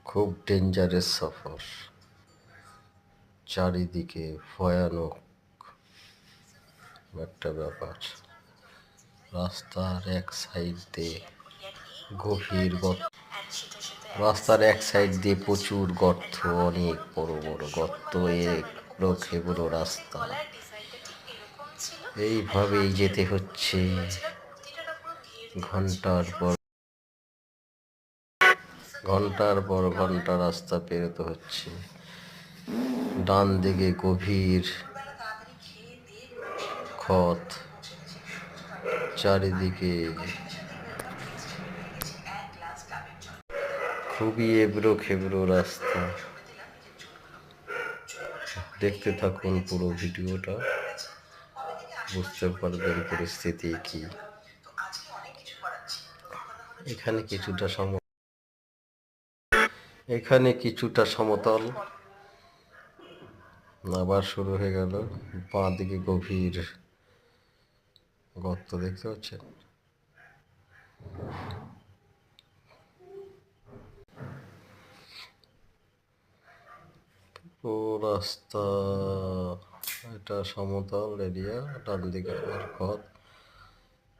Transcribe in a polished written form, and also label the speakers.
Speaker 1: খুব ডেঞ্জারাস সফর, চারিদিকে ভয়ানক একটা ব্যাপার। রাস্তার এক সাইড দিয়ে গভীর গর্ত, রাস্তার এক সাইড দিয়ে প্রচুর গর্ত, অনেক বড় বড় গর্ত, এবড়ো খেবড়ো রাস্তা। এইভাবেই যেতে হচ্ছে ঘন্টার পর ঘন্টা রাস্তা পেরোতে হচ্ছে। ডান দিকে গভীর ক্ষত, চারিদিকে খুবই এবড়ো খেবড়ো রাস্তা। দেখতে থাকুন পুরো ভিডিওটা, বুঝতে পারবেন পরিস্থিতি কি। এখানে কিছুটা সমতল, আবার শুরু হয়ে গেল। বাঁ দিকে গভীর গর্ত দেখতে পাচ্ছেন। ও রাস্তা, এটা সমতল এরিয়া, ডান দিকে আবার পথ।